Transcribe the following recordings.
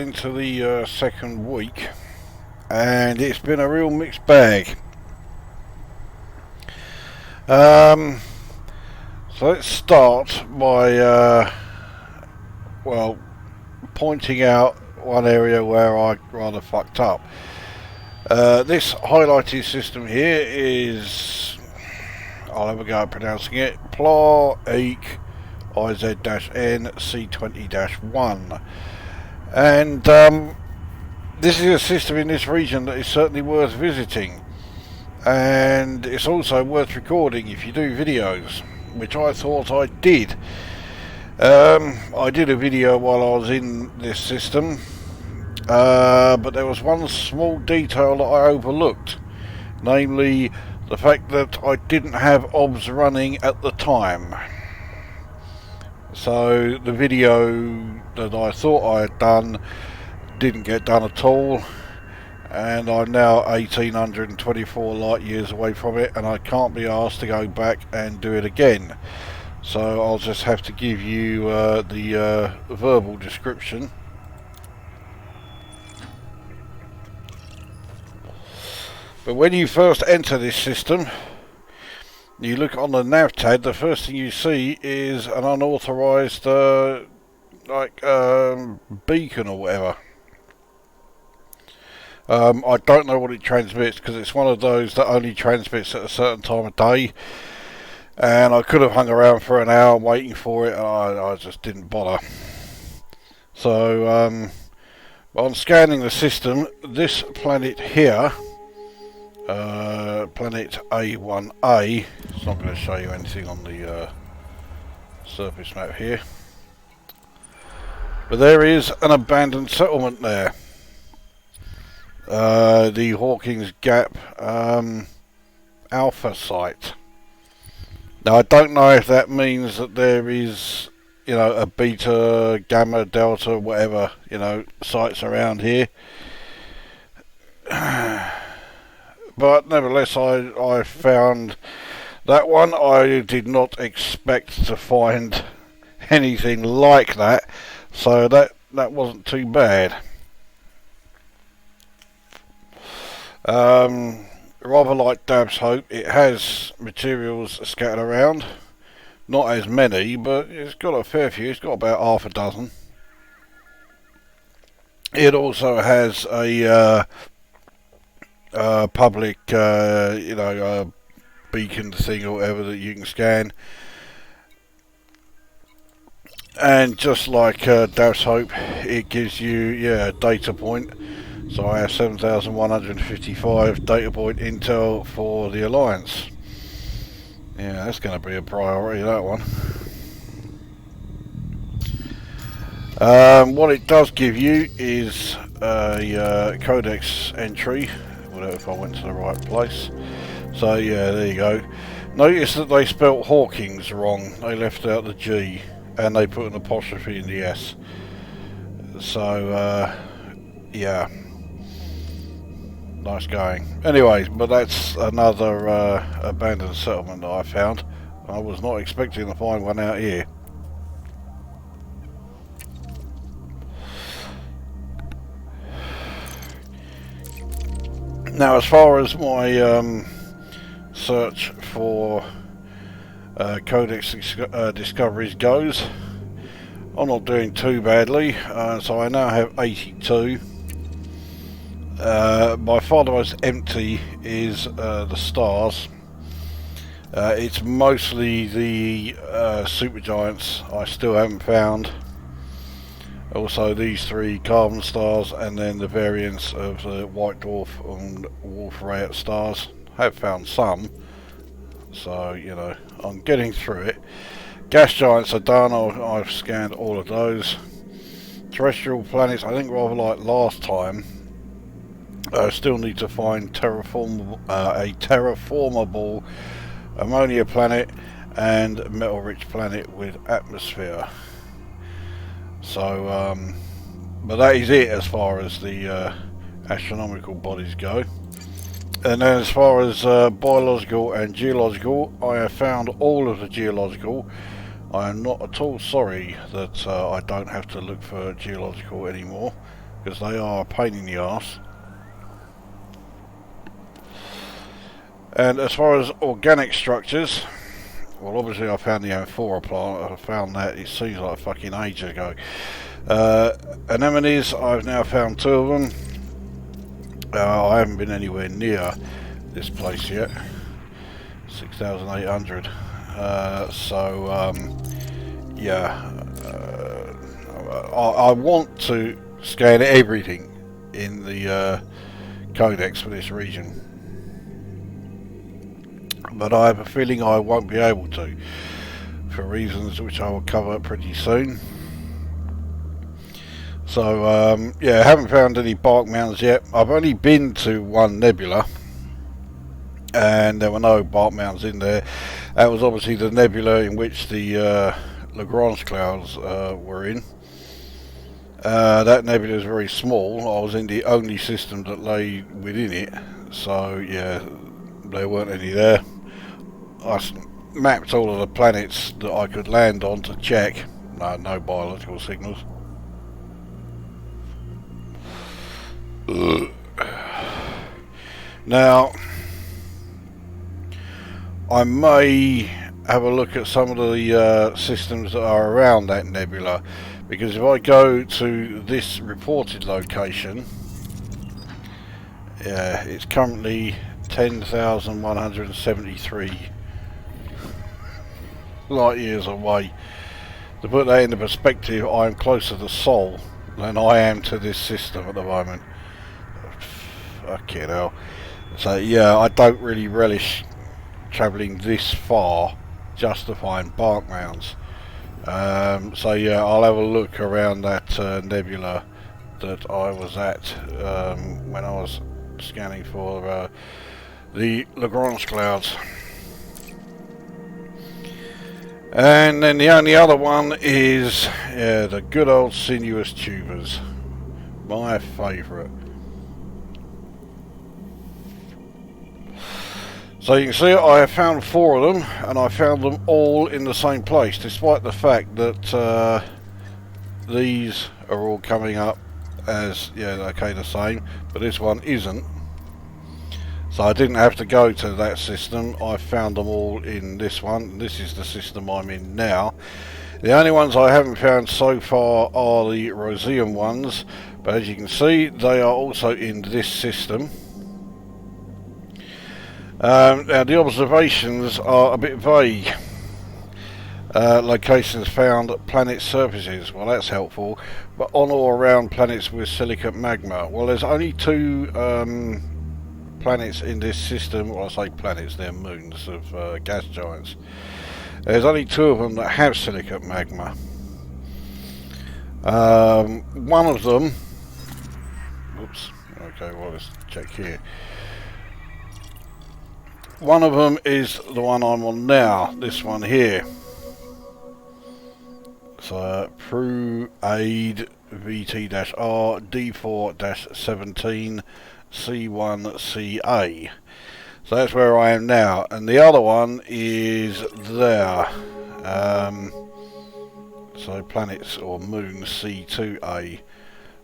into the second week, and it's been a real mixed bag. So let's start by well, pointing out one area where I rather fucked up. This highlighted system here is, I'll have a go at pronouncing it, PLA-EEK IZ-N C20-1, and this is a system in this region that is certainly worth visiting, and it's also worth recording if you do videos, which I thought I did. I did a video while I was in this system, but there was one small detail that I overlooked, namely the fact that I didn't have OBS running at the time. So the video that I thought I had done didn't get done at all, and I'm now 1824 light years away from it, and I can't be asked to go back and do it again. So I'll just have to give you the verbal description. But when you first enter this system, you look on the nav tab, the first thing you see is an unauthorized beacon or whatever. I don't know what it transmits, because it's one of those that only transmits at a certain time of day, and I could have hung around for an hour waiting for it, and I just didn't bother. So on scanning the system, this planet here, planet A1A, it's not going to show you anything on the surface map here, but there is an abandoned settlement there, the Hawkings Gap Alpha site. Now I don't know if that means that there is, you know, a beta, gamma, delta, whatever, you know, sites around here. But nevertheless, I found that one. I did not expect to find anything like that, so that wasn't too bad. Rather like Dab's hope, it has materials scattered around. Not as many, but it's got a fair few. It's got about half a dozen. It also has a public, beacon thing or whatever that you can scan. And just like Dab's hope, it gives you a data point. So I have 7,155 data point intel for the Alliance. Yeah, that's going to be a priority, that one. What it does give you is a codex entry. Whatever, if I went to the right place. So yeah, there you go. Notice that they spelt Hawkings wrong. They left out the G and they put an apostrophe in the S. So yeah, nice going. Anyway, but that's another abandoned settlement that I found. I was not expecting to find one out here. Now, as far as my search for codex discoveries goes, I'm not doing too badly, so I now have 82. By far the most empty is the stars. It's mostly the supergiants I still haven't found. Also these three carbon stars, and then the variants of the white dwarf and Wolf-Rayet stars. I have found some, so you know, I'm getting through it. Gas giants are done. I've scanned all of those. Terrestrial planets, I think rather like last time, I still need to find a terraformable ammonia planet and metal rich planet with atmosphere. So but that is it as far as the astronomical bodies go. And then as far as biological and geological, I have found all of the geological. I am not at all sorry that I don't have to look for geological anymore. because they are a pain in the arse. And as far as organic structures, well, obviously I found the amphora plant. I found that, it seems like a fucking age ago. Anemones, I've now found 2 of them. I haven't been anywhere near this place yet. 6,800. Yeah, I want to scan everything in the codex for this region, but I have a feeling I won't be able to, for reasons which I will cover pretty soon. So yeah, I haven't found any bark mounds yet. I've only been to one nebula, and there were no bark mounds in there. That was obviously the nebula in which the Lagrange clouds were in. That nebula is very small. I was in the only system that lay within it, so yeah, there weren't any there. I mapped all of the planets that I could land on to check. No biological signals. Now, I may have a look at some of the systems that are around that nebula, because if I go to this reported location, yeah, it's currently 10,173 light years away. To put that into perspective, I am closer to Sol than I am to this system at the moment. Fucking hell. So yeah, I don't really relish travelling this far just to find bark mounds. So yeah, I'll have a look around that nebula that I was at when I was scanning for the Lagrange clouds. And then the only other one is the good old Sinuous tubers, my favourite. So you can see I have found 4 of them, and I found them all in the same place, despite the fact that these are all coming up as, yeah, okay, the same, but this one isn't. So I didn't have to go to that system. I found them all in this one. This is the system I'm in now. The only ones I haven't found so far are the roseum ones, but as you can see, they are also in this system. Now the observations are a bit vague. Locations found at planet surfaces, well that's helpful, but on or around planets with silicate magma. Well, there's only 2 planets in this system. Well, I say planets, they're moons of gas giants. There's only 2 of them that have silicate magma. One of them, oops, okay, well let's check here. One of them is the one I'm on now, this one here. So, Pru-Aid VT-R D4-17 C1CA. So that's where I am now, and the other one is there. So planets or moon C2A.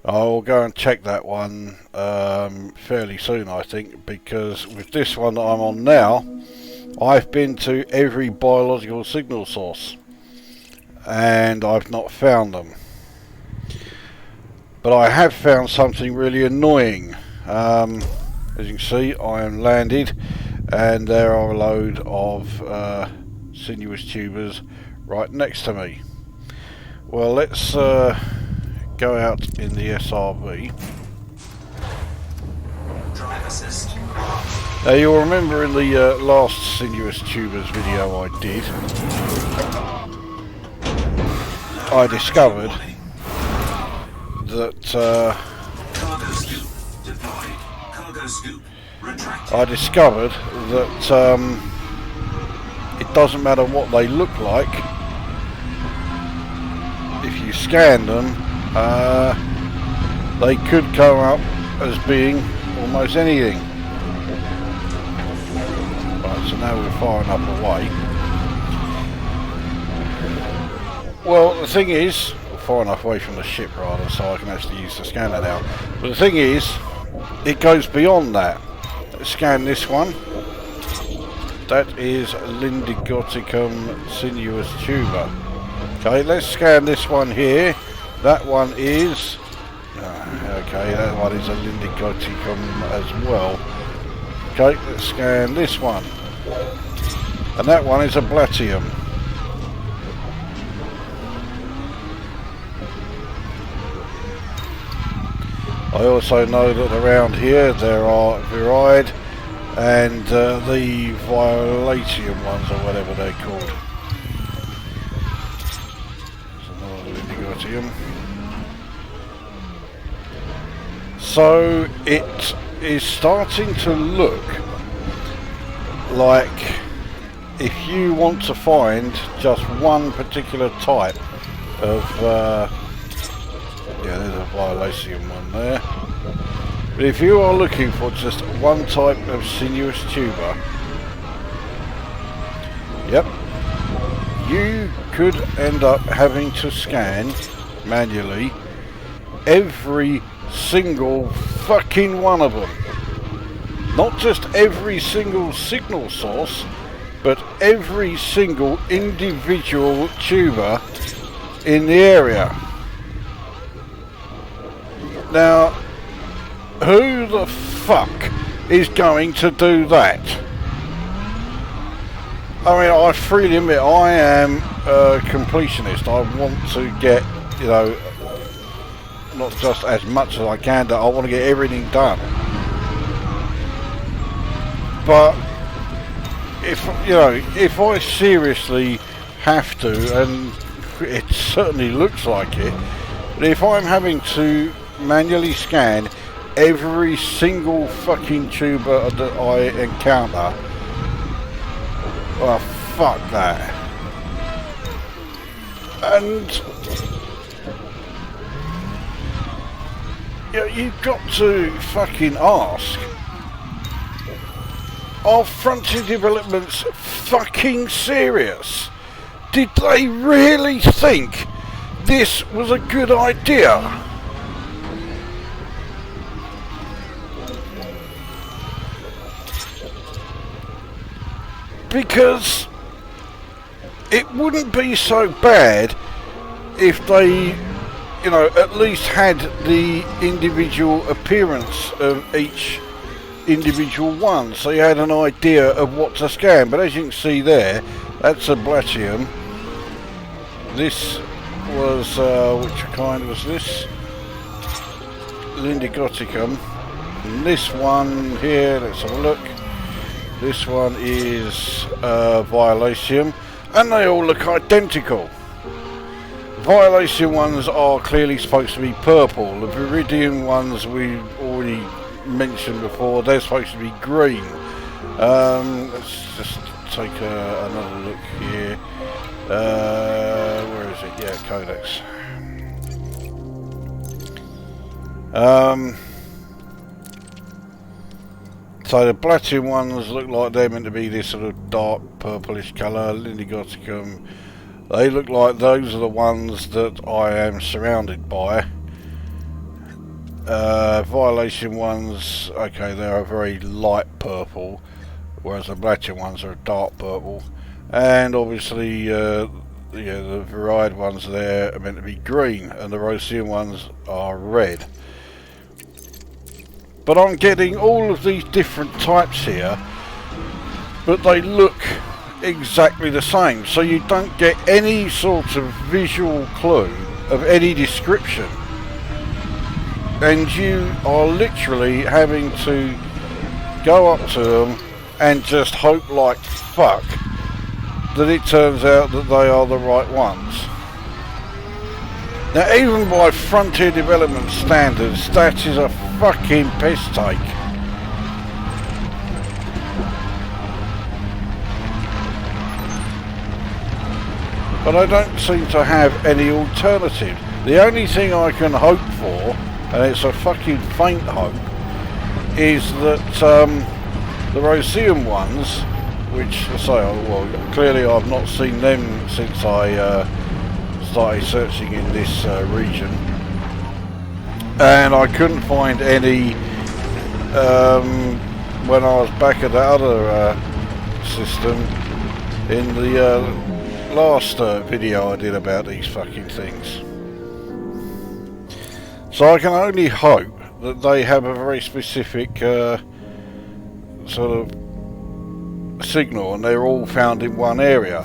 I'll go and check that one fairly soon, I think, because with this one that I'm on now, I've been to every biological signal source and I've not found them. But I have found something really annoying. As you can see, I am landed and there are a load of sinuous tubers right next to me. Well, let's go out in the SRV. Drive assist. Now you'll remember in the last Sinuous Tubers video I did, I discovered that Cargo scoop deployed. Cargo scoop retracted. I discovered that it doesn't matter what they look like. If you scan them, they could come up as being almost anything. Right, so now we're far enough away. Well, the thing is, far enough away from the ship rather, so I can actually use the scanner now. But the thing is, it goes beyond that. Let's scan this one. That is Lindigoticum Sinuous tuber. Okay, let's scan this one here. That one is... okay, that one is a Lindigoticum as well. Okay, let's scan this one. And that one is a Blatium. I also know that around here there are Viride and the Violatium ones, or whatever they're called. There's another Lindigotium. So it is starting to look like if you want to find just one particular type of yeah, there's a Violatium one there. But if you are looking for just one type of Sinuous tuber, yep, you could end up having to scan manually every single fucking one of them. Not just every single signal source, but every single individual tuber in the area. Now, who the fuck is going to do that? I mean, I freely admit I am a completionist. I want to get, you know, not just as much as I can, that I want to get everything done. But if, you know, if I seriously have to, and it certainly looks like it, but if I'm having to manually scan every single fucking tuber that I encounter, well, fuck that. And you know, you've got to fucking ask, are Frontier Developments fucking serious? Did they really think this was a good idea? Because it wouldn't be so bad if they, you know, at least had the individual appearance of each individual one, so you had an idea of what to scan. But as you can see there, that's a Blatium. This was, which kind was this? Lindigoticum. And this one here, let's have a look. This one is Violatium, and they all look identical. Violatium ones are clearly supposed to be purple. The Viridian ones we already mentioned before, they're supposed to be green. Let's just take another look here. Where is it? Yeah, Codex. So the Blatium ones look like they're meant to be this sort of dark purplish colour. Lindigoticum, they look like those are the ones that I am surrounded by. Violation ones, okay, they are very light purple, whereas the Blatium ones are a dark purple. And obviously, yeah, the Viride ones there are meant to be green, and the roseum ones are red. But I'm getting all of these different types here, but they look exactly the same, so you don't get any sort of visual clue of any description, and you are literally having to go up to them and just hope like fuck that it turns out that they are the right ones. Now, even by Frontier Development standards, that is a fucking piss take. But I don't seem to have any alternative. The only thing I can hope for, and it's a fucking faint hope, is that the roseum ones, which I say, well, clearly I've not seen them since I started searching in this region, and I couldn't find any when I was back at the other system in the last video I did about these fucking things. So I can only hope that they have a very specific sort of signal and they're all found in one area.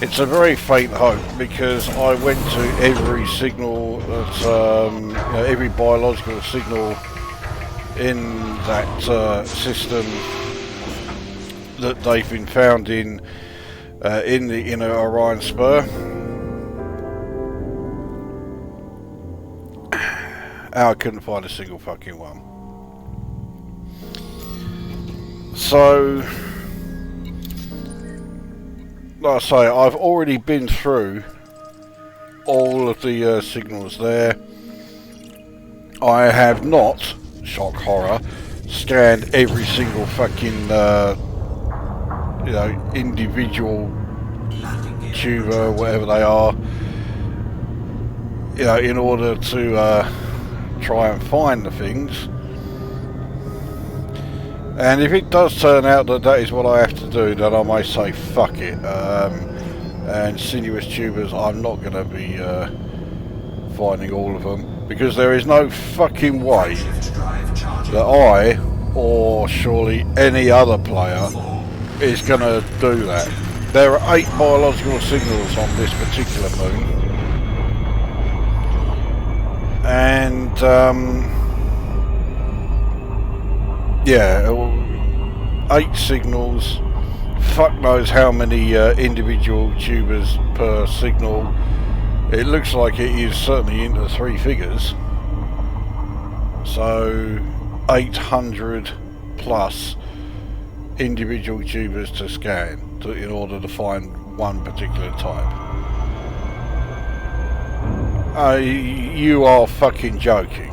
It's a very faint hope because I went to every signal that, every biological signal in that system that they've been found in the inner Orion Spur. I couldn't find a single fucking one. So, like I say, I've already been through all of the signals there. I have not, shock horror, scanned every single fucking individual tuber, whatever they are, in order to try and find the things. And if it does turn out that that is what I have to do, then I may say fuck it. And Sinuous tubers, I'm not going to be finding all of them, because there is no fucking way that I, or surely any other player, is going to do that. There are 8 biological signals on this particular moon, and yeah, 8 signals, fuck knows how many individual tubers per signal. It looks like it is certainly into 3 figures, so 800 plus individual tubers to scan in order to find one particular type. You are fucking joking.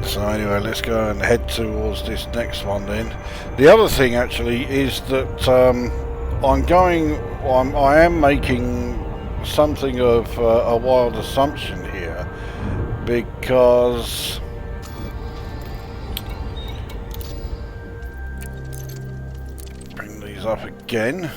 So anyway, let's go and head towards this next one then. The other thing actually is that I am making something of a wild assumption here, because bring these up again.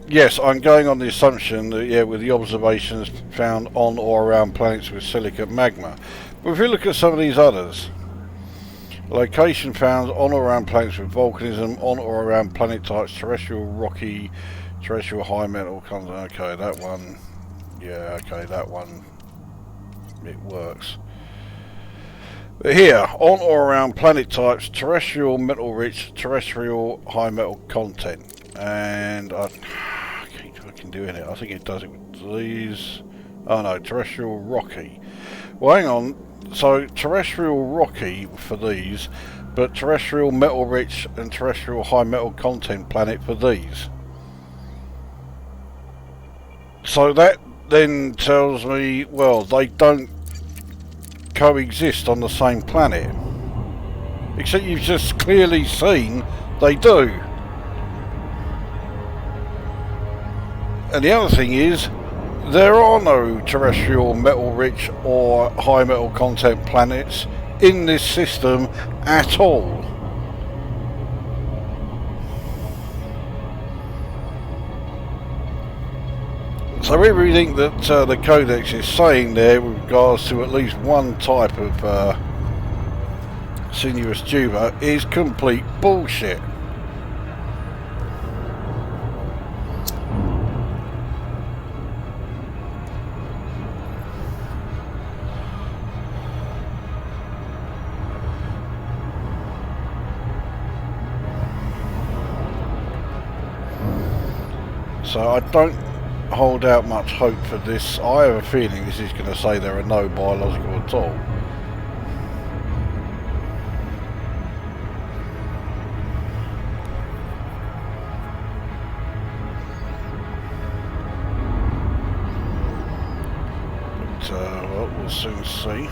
Yes, I'm going on the assumption that, yeah, with the observations found on or around planets with silicate magma. But if we look at some of these others, location found on or around planets with volcanism, on or around planet types, terrestrial rocky, terrestrial high metal content. Okay, that one, yeah, okay, that one, it works. But here, on or around planet types, terrestrial metal rich, terrestrial high metal content. And I keep fucking doing it. I think it does it with these. Oh no, terrestrial rocky. Well, hang on. So terrestrial rocky for these, but terrestrial metal rich and terrestrial high metal content planet for these. So that then tells me, well, they don't coexist on the same planet. Except you've just clearly seen they do. And the other thing is, there are no terrestrial metal rich or high metal content planets in this system at all. So everything that the Codex is saying there with regards to at least one type of sinuous tuber is complete bullshit. So I don't hold out much hope for this. I have a feeling this is going to say there are no biological at all. But well, we'll soon see.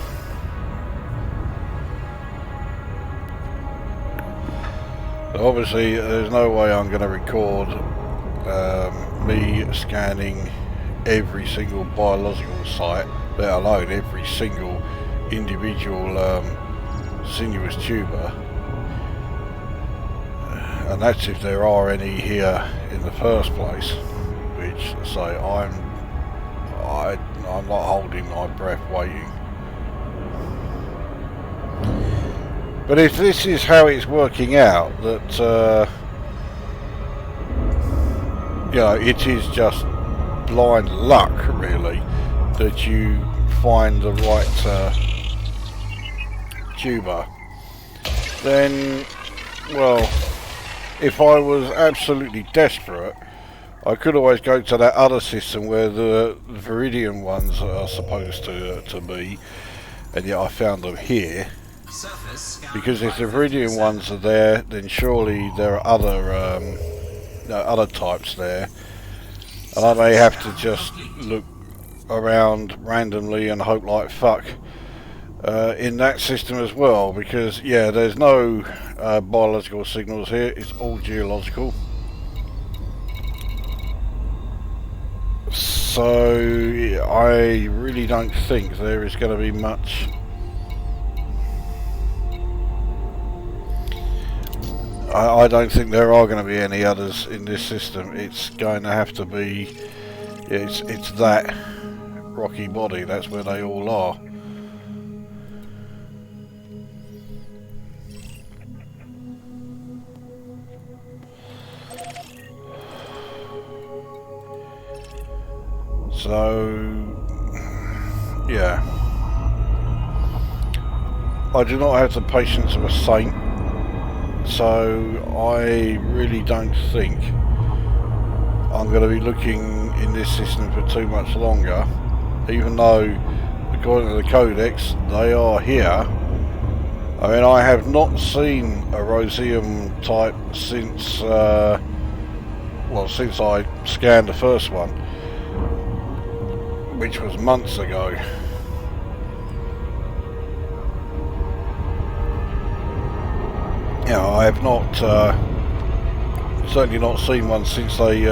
Obviously, there's no way I'm going to record me scanning every single biological site, let alone every single individual sinuous tuber, and that's if there are any here in the first place. Which, say, I'm not holding my breath waiting. But if this is how it's working out, that you know, it is just blind luck, really, that you find the right tuber, then, well, if I was absolutely desperate, I could always go to that other system where the Viridian ones are supposed to be, and yet I found them here. Because if the Viridian ones are there, then surely there are other types there, and I may have to just look around randomly and hope like fuck in that system as well, because yeah, there's no biological signals here, it's all geological. So I really don't think there is going to be much I don't think there are going to be any others in this system. It's going to have to be, it's that rocky body, that's where they all are. So, yeah. I do not have the patience of a saint. So I really don't think I'm going to be looking in this system for too much longer, even though according to the codex they are here. I mean, I have not seen a roseum type since since I scanned the first one, which was months ago. Yeah, I have not, certainly not seen one since they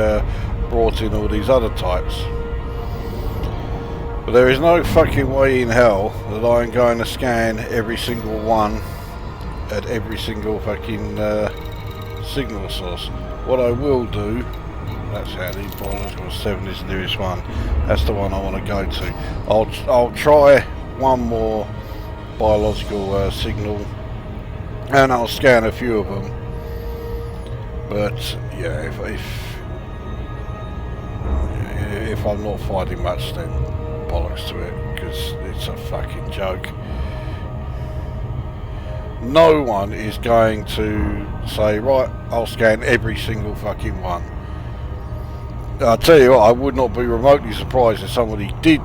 brought in all these other types. But there is no fucking way in hell that I am going to scan every single one at every single fucking signal source. What I will do, that's how the biological 7 is the nearest one, that's the one I want to go to. I'll try one more biological signal, and I'll scan a few of them. But yeah, if I'm not finding much, then bollocks to it, because it's a fucking joke. No one is going to say, right, I'll scan every single fucking one. I'll tell you what, I would not be remotely surprised if somebody did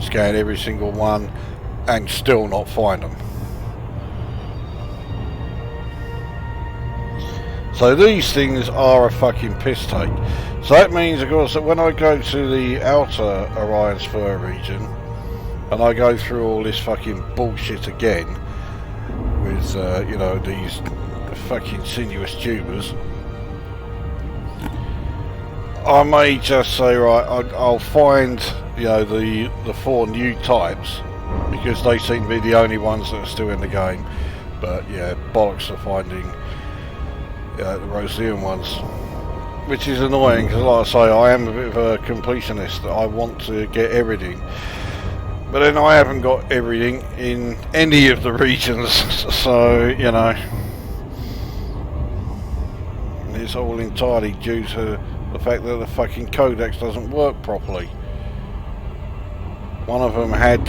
scan every single one and still not find them. So these things are a fucking piss take. So that means, of course, that when I go to the outer Orion Spur region and I go through all this fucking bullshit again with, you know, these fucking sinuous tubers, I may just say, right, I'll find, you know, the 4 new types, because they seem to be the only ones that are still in the game. But yeah, bollocks for finding the roseum ones, which is annoying, because like I say, I am a bit of a completionist. I want to get everything, but then I haven't got everything in any of the regions, so you know, it's all entirely due to the fact that the fucking codex doesn't work properly. One of them had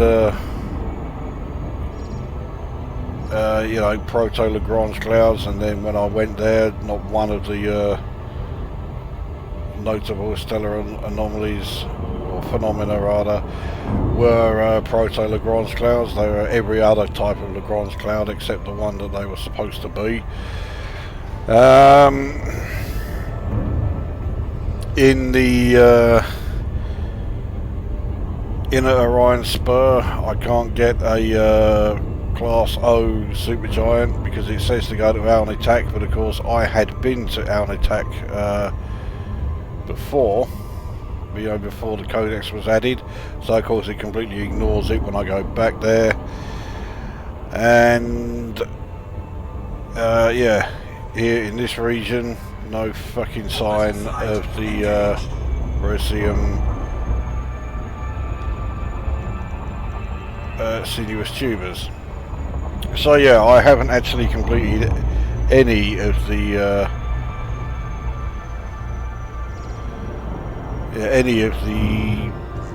you know, proto-Lagrange clouds, and then when I went there, not one of the notable stellar anomalies, or phenomena rather, were proto-Lagrange clouds. They were every other type of Lagrange cloud except the one that they were supposed to be. In the inner Orion Spur, I can't get a Class O Supergiant because it says to go to Allen Attack, but of course I had been to Allen Attack before, before the codex was added, so of course it completely ignores it when I go back there. And yeah, here in this region, no fucking sign of the roseum sinuous tubers. So yeah, I haven't actually completed any of the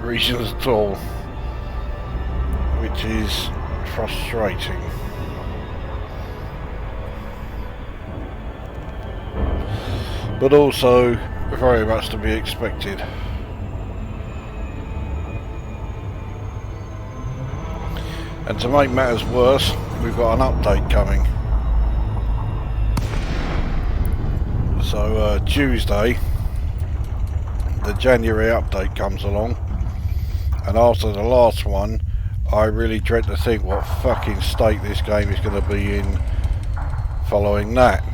regions at all, which is frustrating. But also very much to be expected. And to make matters worse, we've got an update coming. So Tuesday, the January update comes along, and after the last one, I really dread to think what fucking state this game is going to be in following that.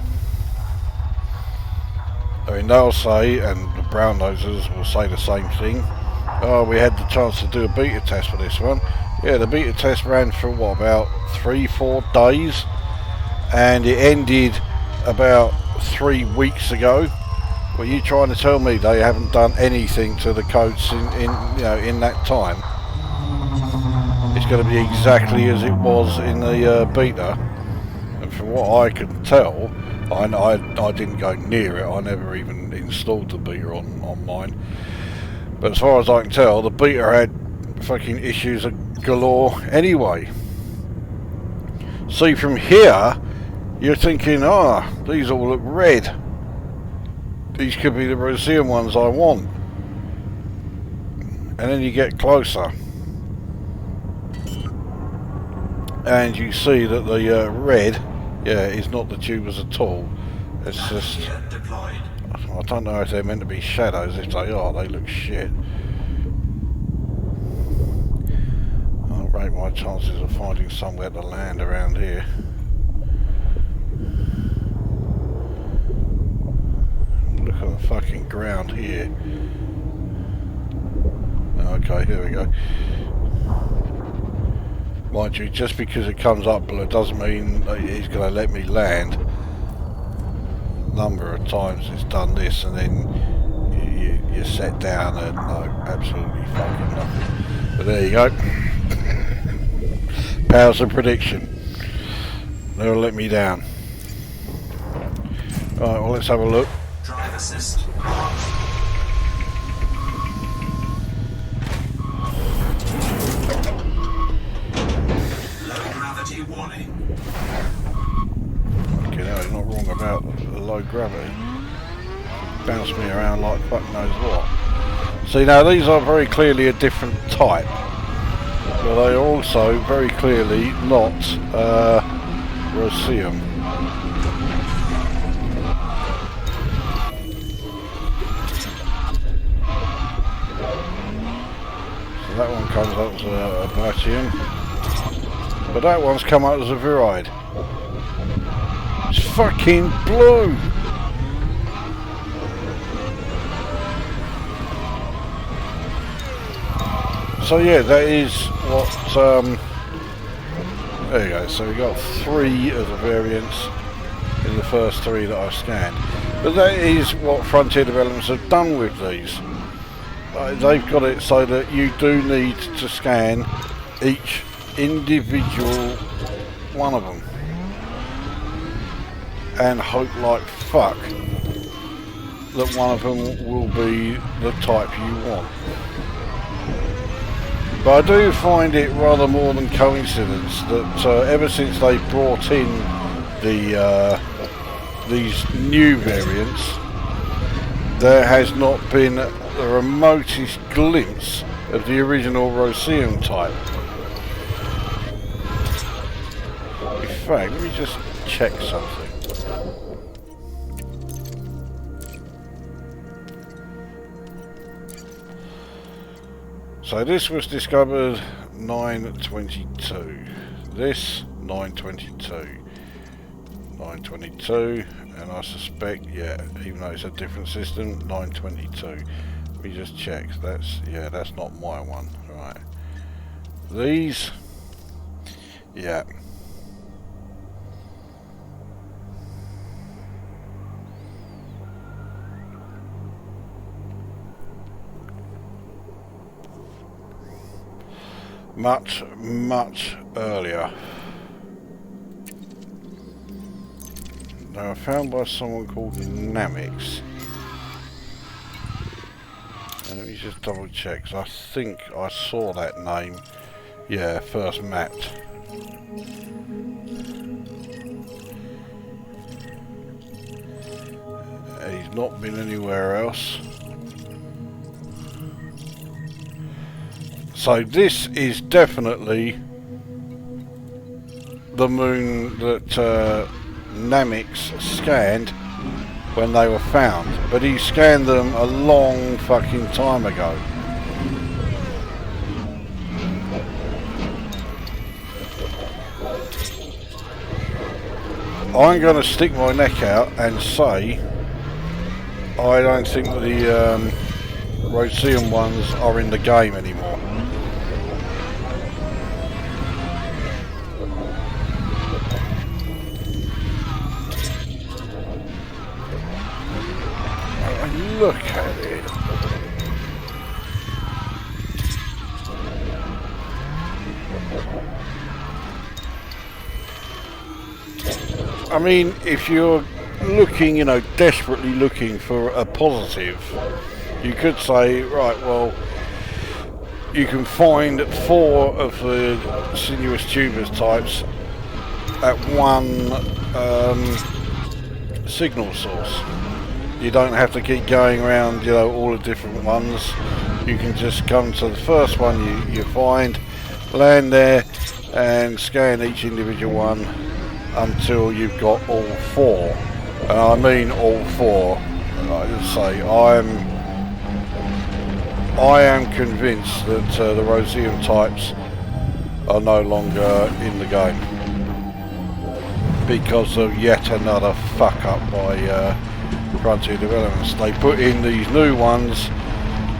I mean, they'll say, and the brown nosers will say the same thing, oh, we had the chance to do a beta test for this one. Yeah, the beta test ran for what, about 3-4 days, and it ended about 3 weeks ago. Were you trying to tell me they haven't done anything to the codes in that time? It's going to be exactly as it was in the beta, and from what I can tell, I didn't go near it. I never even installed the beta on mine. But as far as I can tell, the beta had fucking issues galore anyway. See, from here, you're thinking, these all look red. These could be the roseum ones I want. And then you get closer, and you see that the red, is not the tubers at all. It's just, I don't know if they're meant to be shadows. If they are, they look shit. I'll rate my chances of finding somewhere to land around here. Look at the fucking ground here. Okay, here we go. Mind you, just because it comes up blue doesn't mean that he's going to let me land. A number of times it's done this, and then you set down and no, absolutely fucking nothing. But there you go. Powers of prediction. They'll let me down. Right, well, let's have a look. Drive assist. Warning. Okay, no, he's not wrong about the low gravity. Bounce me around like fuck knows what. See, now these are very clearly a different type, but they are also very clearly not roseum. So that one comes up as a Batium. But that one's come out as a Viride. It's fucking blue! So yeah, that is what, there you go, so we got 3 of the variants in the first 3 that I've scanned. But that is what Frontier Developments have done with these. They've got it so that you do need to scan each individual one of them and hope like fuck that one of them will be the type you want. But I do find it rather more than coincidence that ever since they brought in these new variants, there has not been the remotest glimpse of the original roseum type. In fact, let me just check something. So this was discovered 9/22. This 922. 922, and I suspect, yeah, even though it's a different system, 922. Let me just check. That's, yeah, that's not my one. Right. These, yeah. Much earlier. They were found by someone called Namix. And let me just double check, because I think I saw that name, yeah, first mapped. He's not been anywhere else. So this is definitely the moon that Namix scanned when they were found, but he scanned them a long fucking time ago. I'm going to stick my neck out and say I don't think the roseum ones are in the game anymore. Look at it. I mean, if you're looking, you know, desperately looking for a positive, you could say, right, well, you can find 4 of the sinuous tubers types at one signal source. You don't have to keep going around, you know, all the different ones. You can just come to the first one you find, land there, and scan each individual one until you've got all 4. And I mean all 4. I just say I am convinced that the roseum types are no longer in the game because of yet another fuck up by Frontier Developments. They put in these new ones,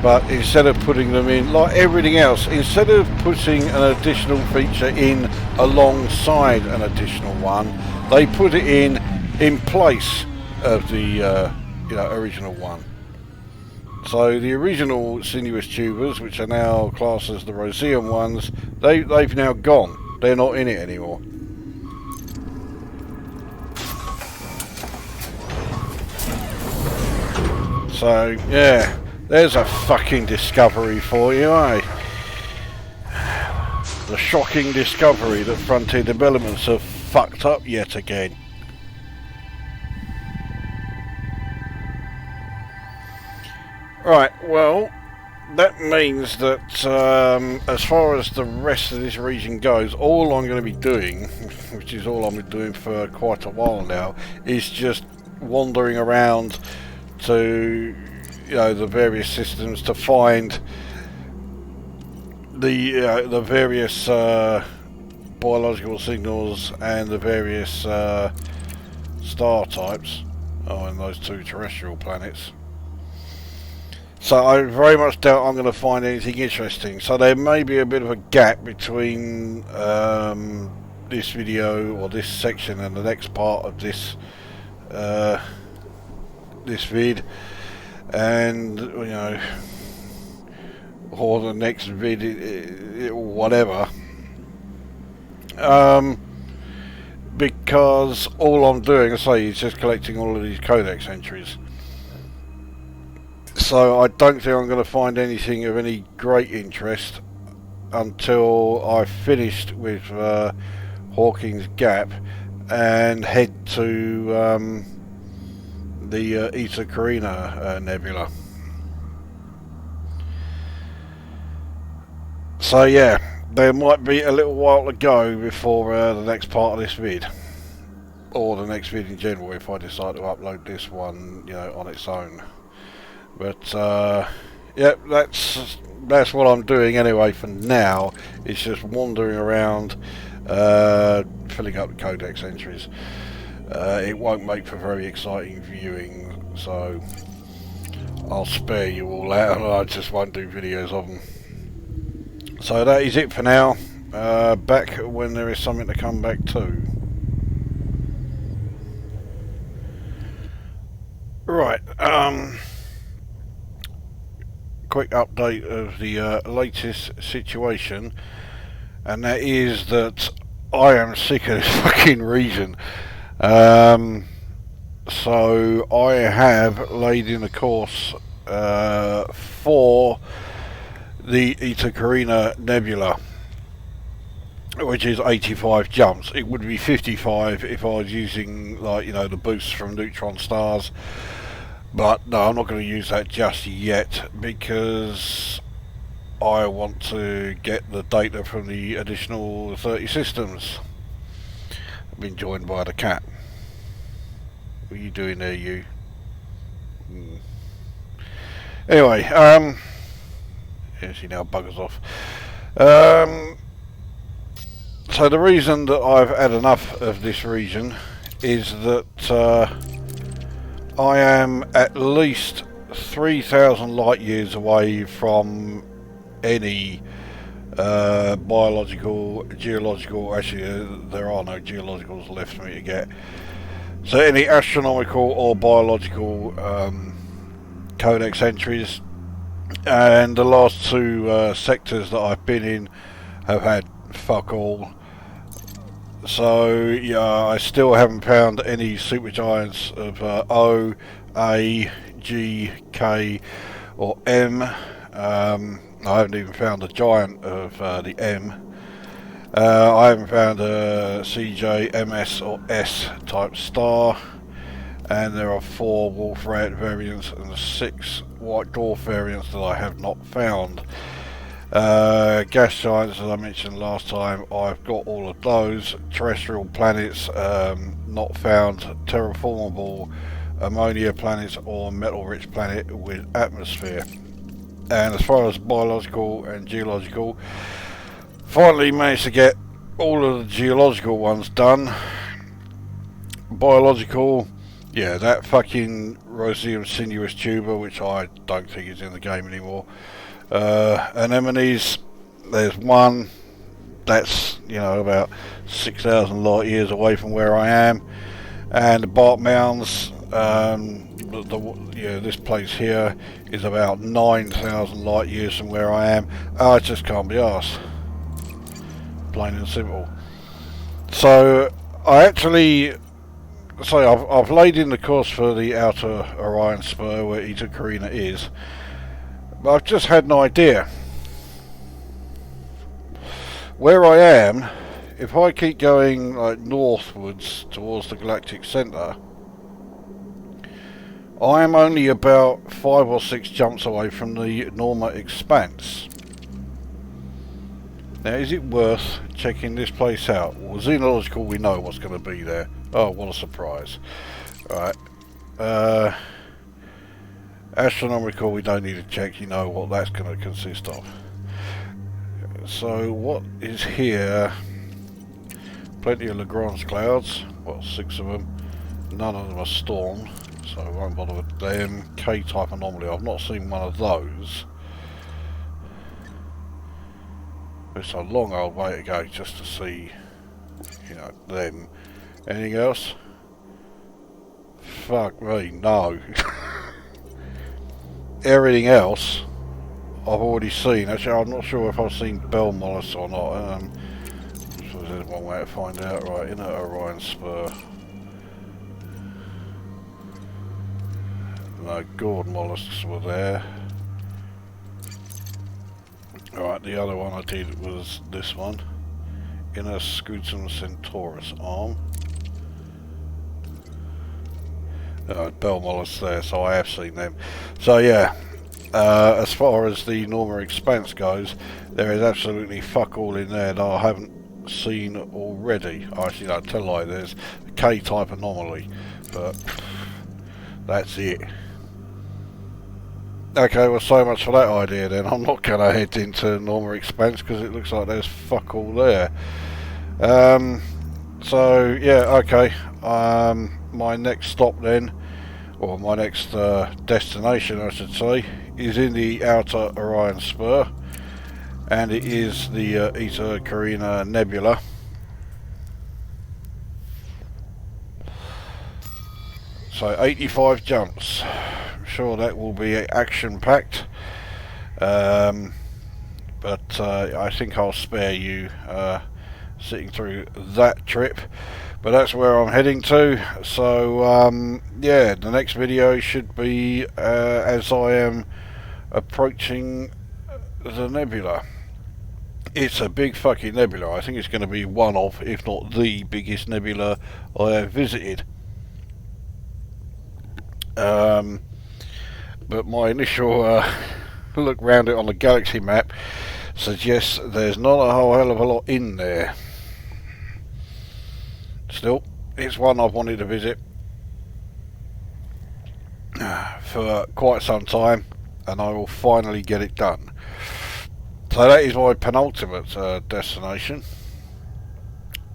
but instead of putting them in, like everything else, instead of putting an additional feature in alongside an additional one, they put it in place of the you know, original one. So the original sinuous tubers, which are now classed as the roseum ones, they've now gone. They're not in it anymore. So, yeah, there's a fucking discovery for you, eh? The shocking discovery that Frontier Developments have fucked up yet again. Right, well, that means that as far as the rest of this region goes, all I'm going to be doing, which is all I've been doing for quite a while now, is just wandering around to, you know, the various systems to find the various biological signals and the various star types on those 2 terrestrial planets. So I very much doubt I'm going to find anything interesting. So there may be a bit of a gap between this video or this section and the next part of this this vid, and you know, or the next vid, whatever, because all I'm doing, I say, is just collecting all of these codex entries. So I don't think I'm going to find anything of any great interest until I've finished with Hawkings Gap and head to the Eta Carina Nebula. So yeah, there might be a little while to go before the next part of this vid, or the next vid in general, if I decide to upload this one, you know, on its own. But yeah, that's what I'm doing anyway for now. It's just wandering around filling up the codex entries. It won't make for very exciting viewing, so I'll spare you all that, and I just won't do videos of them. So that is it for now. Back when there is something to come back to. Right, quick update of the latest situation, and that is that I am sick of this fucking region. So I have laid in a course for the Eta Carina Nebula, which is 85 jumps. It would be 55 if I was using, like, you know, the boosts from neutron stars, but no, I'm not going to use that just yet because I want to get the data from the additional 30 systems. I've been joined by the cat. What are you doing there, you? Anyway, yeah, she now buggers off. So the reason that I've had enough of this region is that I am at least 3,000 light years away from any biological, geological, actually there are no geologicals left for me to get. So any astronomical or biological codex entries, and the last two sectors that I've been in have had fuck all. So yeah, I still haven't found any supergiants of O, A, G, K or M. I haven't even found a giant of the M. I haven't found a CJ, MS or S type star, and there are 4 wolf rat variants and 6 white dwarf variants that I have not found. Gas giants, as I mentioned last time, I've got all of those. Terrestrial planets, not found. Terraformable ammonia planets or metal rich planet with atmosphere. And as far as biological and geological, finally managed to get all of the geological ones done. Biological, yeah, that fucking roseum sinuous tuber, which I don't think is in the game anymore. Anemones, there's one that's, you know, about 6,000 light years away from where I am, and the bark mounds, this place here is about 9,000 light years from where I am. I just can't be arsed, plain and simple. So I actually, I've laid in the course for the outer Orion spur where Eta Carina is. But I've just had an idea. Where I am, if I keep going like northwards towards the galactic centre, I am only about 5 or 6 jumps away from the Norma Expanse. Now, is it worth checking this place out? Well, xenological, we know what's going to be there. Oh, what a surprise. Right. Astronomical, we don't need to check, you know what that's going to consist of. So what is here? Plenty of Lagrange clouds, well, 6 of them. None of them are stormed, so I won't bother with them. K-type anomaly, I've not seen one of those. It's a long old way to go just to see, you know, them. Anything else? Fuck me, no. Everything else I've already seen. Actually, I'm not sure if I've seen bell mollusks or not. So there's one way to find out. Right, in at Orion spur. No, gourd mollusks were there. Alright, the other one I did was this one. In a Scutum Centaurus arm. Bell mollusks there, so I have seen them. So yeah, as far as the Norma Expanse goes, there is absolutely fuck all in there that I haven't seen already. Actually, no, tell a lie, there's a K-type anomaly, but that's it. Okay, well, so much for that idea then. I'm not going to head into Norma Expanse because it looks like there's fuck all there. So yeah, okay. My next stop then, or my next destination I should say, is in the outer Orion Spur, and it is the Eta Carina Nebula. So 85 jumps. I'm sure that will be action packed, but I think I'll spare you sitting through that trip. But that's where I'm heading to. So yeah, the next video should be as I am approaching the nebula. It's a big fucking nebula. I think it's going to be one of, if not the biggest nebula I have visited. But my initial look round it on the galaxy map suggests there's not a whole hell of a lot in there. Still, it's one I've wanted to visit for quite some time, and I will finally get it done. So that is my penultimate destination,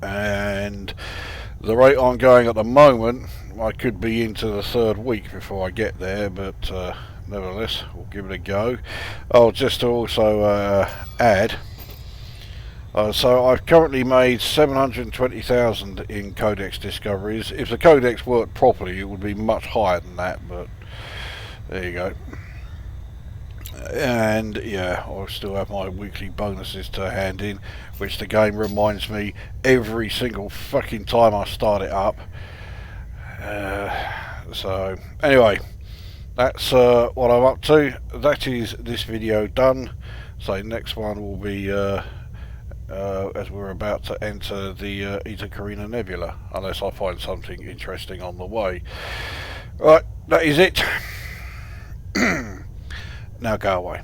and the rate I'm going at the moment, I could be into the third week before I get there, but nevertheless, we'll give it a go. Oh, just to also add, so I've currently made 720,000 in codex discoveries. If the codex worked properly, it would be much higher than that, but there you go. And yeah, I'll still have my weekly bonuses to hand in, which the game reminds me every single fucking time I start it up. So anyway, that's what I'm up to. That is this video done. So next one will be as we're about to enter the Eta Carina Nebula, unless I find something interesting on the way. Right, that is it. Now go away.